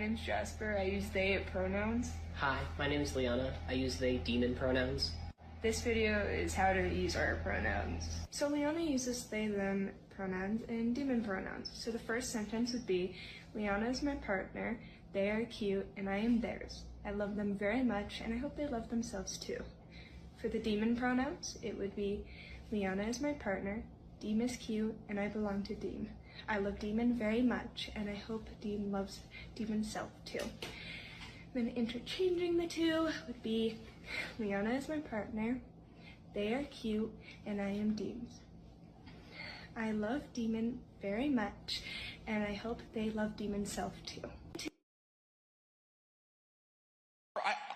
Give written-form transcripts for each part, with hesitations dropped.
name's Jasper. I use they pronouns. Hi, my name is Liana. I use they demon pronouns. This video is how to use our pronouns. So Liana uses they them pronouns and demon pronouns. So the first sentence would be, Liana is my partner, they are cute, and I am theirs. I love them very much, and I hope they love themselves too. For the demon pronouns, it would be, Liana is my partner, Deem is cute, and I belong to Deem. I love Demon very much, and I hope Deem loves Demon's self too. Then interchanging the two would be, Liana is my partner, they are cute, and I am Deem's. I love Demon very much, and I hope they love Demon's self too.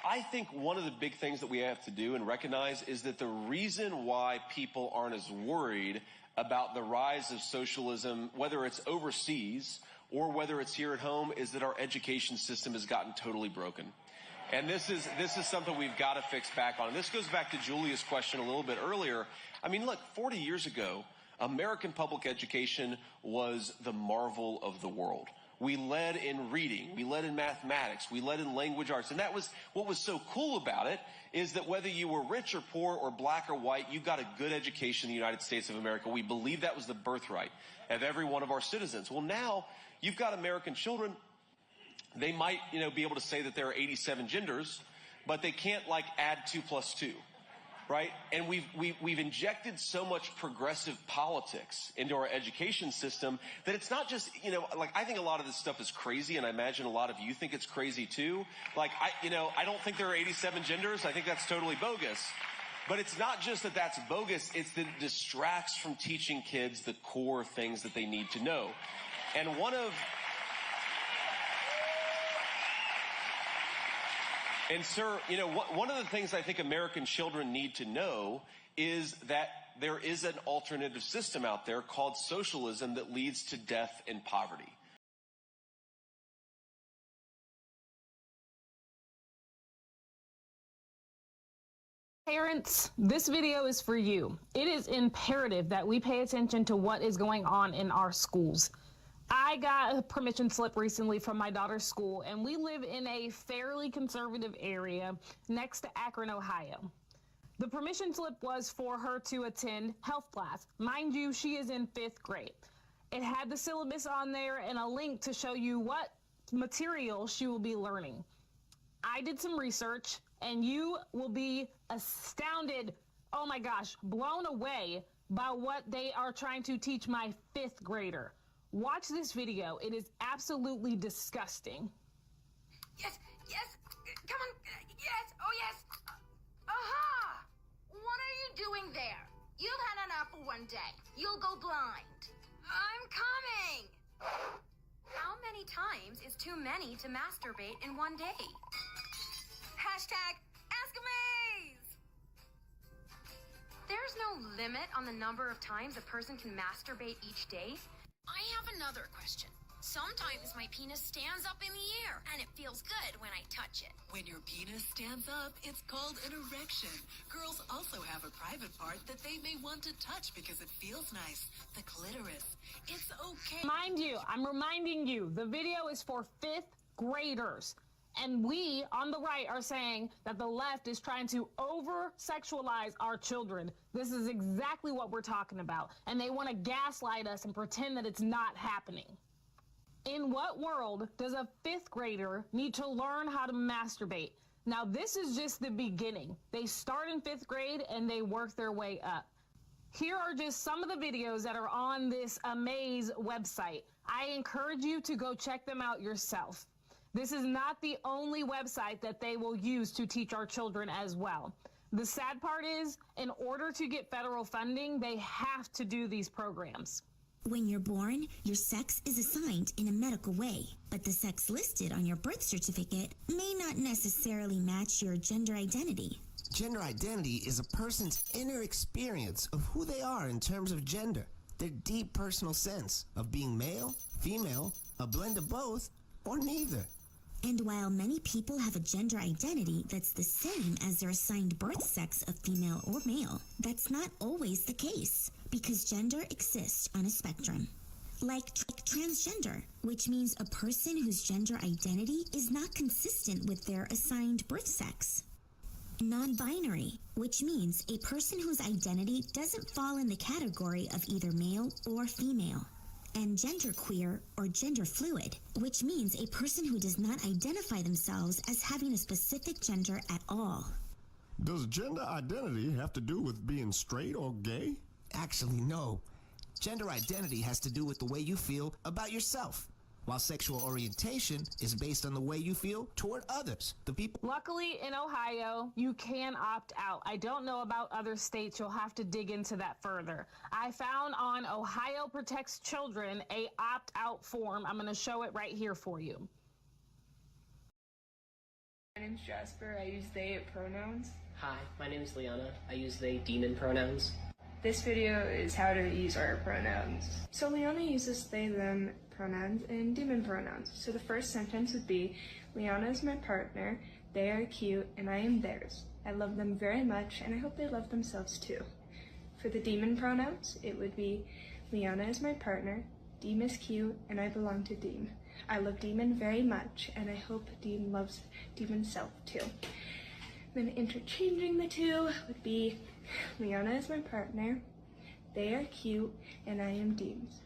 I think one of the big things that we have to do and recognize is that the reason why people aren't as worried about the rise of socialism, whether it's overseas or whether it's here at home, is that our education system has gotten totally broken. And this is something we've got to fix back on. And this goes back to Julia's question a little bit earlier. I mean, look, 40 years ago, American public education was the marvel of the world. We led in reading, we led in mathematics, we led in language arts. And that was what was so cool about it, is that whether you were rich or poor or black or white, you got a good education in the United States of America. We believed that was the birthright of every one of our citizens. Well, now you've got American children. They might, be able to say that there are 87 genders, but they can't add 2 plus 2. Right? And we've injected so much progressive politics into our education system that it's not just, I think a lot of this stuff is crazy, and I imagine a lot of you think it's crazy too. I don't think there are 87 genders. I think that's totally bogus. But it's not just that that's bogus, it's that it distracts from teaching kids the core things that they need to know. And sir, one of the things I think American children need to know is that there is an alternative system out there called socialism that leads to death and poverty. Parents, this video is for you. It is imperative that we pay attention to what is going on in our schools. I got a permission slip recently from my daughter's school, and we live in a fairly conservative area next to Akron, Ohio. The permission slip was for her to attend health class. Mind you, she is in 5th grade. It had the syllabus on there and a link to show you what material she will be learning. I did some research, and you will be astounded, oh my gosh, blown away by what they are trying to teach my 5th grader. Watch this video. It is absolutely disgusting. Yes, come on, yes, oh yes. Aha! What are you doing there? You've had an apple one day. You'll go blind. I'm coming! How many times is too many to masturbate in one day? Hashtag Ask-A-Maze! There's no limit on the number of times a person can masturbate each day. I have another question. Sometimes my penis stands up in the air, and it feels good when I touch it. When your penis stands up, it's called an erection. Girls also have a private part that they may want to touch because it feels nice. The clitoris. It's okay. Mind you, I'm reminding you, the video is for 5th graders. And we, on the right, are saying that the left is trying to over-sexualize our children. This is exactly what we're talking about. And they want to gaslight us and pretend that it's not happening. In what world does a 5th grader need to learn how to masturbate? Now, this is just the beginning. They start in 5th grade and they work their way up. Here are just some of the videos that are on this Amaze website. I encourage you to go check them out yourself. This is not the only website that they will use to teach our children as well. The sad part is, in order to get federal funding, they have to do these programs. When you're born, your sex is assigned in a medical way, but the sex listed on your birth certificate may not necessarily match your gender identity. Gender identity is a person's inner experience of who they are in terms of gender, their deep personal sense of being male, female, a blend of both, or neither. And while many people have a gender identity that's the same as their assigned birth sex of female or male, that's not always the case, because gender exists on a spectrum. like transgender, which means a person whose gender identity is not consistent with their assigned birth sex. Non-binary, which means a person whose identity doesn't fall in the category of either male or female. And genderqueer or gender fluid, which means a person who does not identify themselves as having a specific gender at all. Does gender identity have to do with being straight or gay? Actually, no. Gender identity has to do with the way you feel about yourself, while sexual orientation is based on the way you feel toward others, the people. Luckily, in Ohio, you can opt out. I don't know about other states. You'll have to dig into that further. I found on Ohio Protects Children a opt-out form. I'm going to show it right here for you. My name's Jasper. I use they pronouns. Hi, my name is Liana. I use they demon pronouns. This video is how to use our pronouns. So Liana uses they them pronouns and demon pronouns. So the first sentence would be, Liana is my partner, they are cute, and I am theirs. I love them very much, and I hope they love themselves too. For the demon pronouns, it would be, Liana is my partner, Deem is cute, and I belong to Deem. I love Demon very much, and I hope Deem loves Demon's self too. Then interchanging the two would be, Liana is my partner, they are cute, and I am Deem's.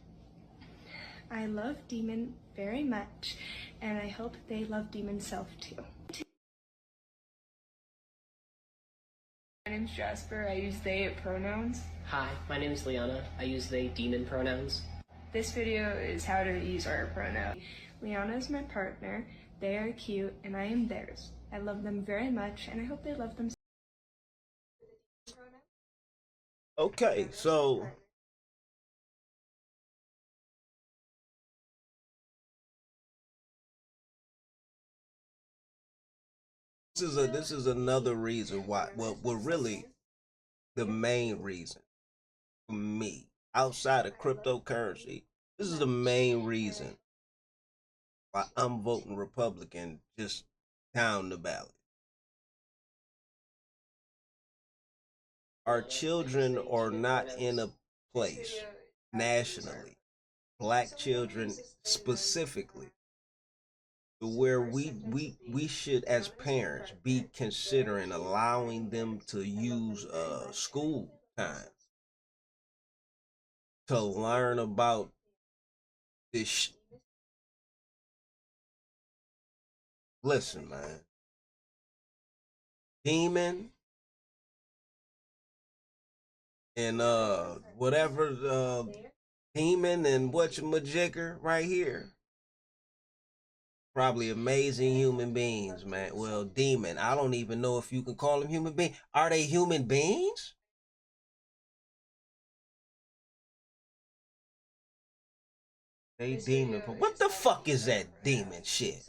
I love Demon very much, and I hope they love Demon's self too. My name's Jasper. I use they pronouns. Hi, my name is Liana. I use they demon pronouns. This video is how to use our pronouns. Liana is my partner, they are cute, and I am theirs. I love them very much, and I hope they love themselves. Okay, so this is another reason why. Well, really, the main reason for me outside of cryptocurrency. This is the main reason why I'm voting Republican just down the ballot. Our children are not in a place nationally, black children specifically, to where we should as parents be considering allowing them to use school time to learn about this. Listen, man. Demon and whatever demon and whatchamajigger right here. Probably amazing human beings, man. Well, demon. I don't even know if you can call them human beings. Are they human beings? They demon. What the fuck is that demon shit?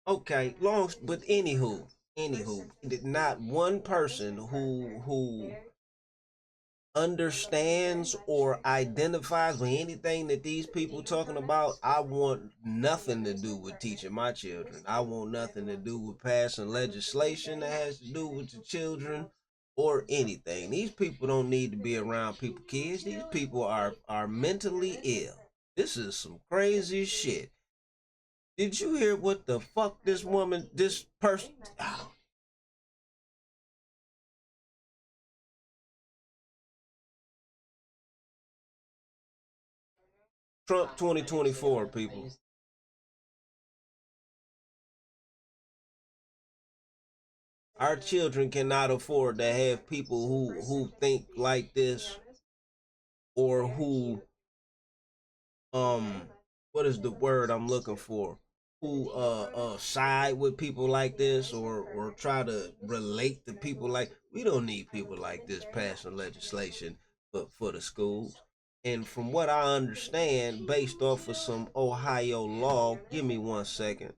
Okay, but anywho, not one person who understands or identifies with anything that these people talking about. I want nothing to do with teaching my children. I want nothing to do with passing legislation that has to do with the children or anything. These people don't need to be around kids. These people are mentally ill. This is some crazy shit. Did you hear what the fuck this person? Oh. Trump 2024, people. Our children cannot afford to have people who think like this, or who what is the word I'm looking for? Who side with people like this, or try to relate to people like. We don't need people like this passing legislation for the schools. And from what I understand, based off of some Ohio law, give me 1 second.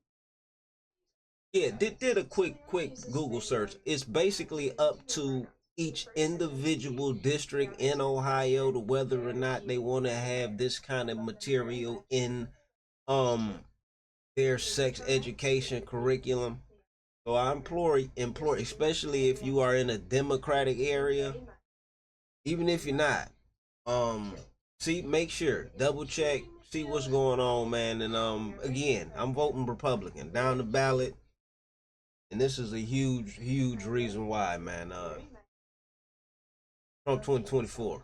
Yeah, did a quick Google search. It's basically up to each individual district in Ohio to whether or not they want to have this kind of material in their sex education curriculum. So I implore, especially if you are in a Democratic area, even if you're not, See, make sure, double check, see what's going on, man. And again, I'm voting Republican down the ballot, and this is a huge reason why, man. Trump 2024.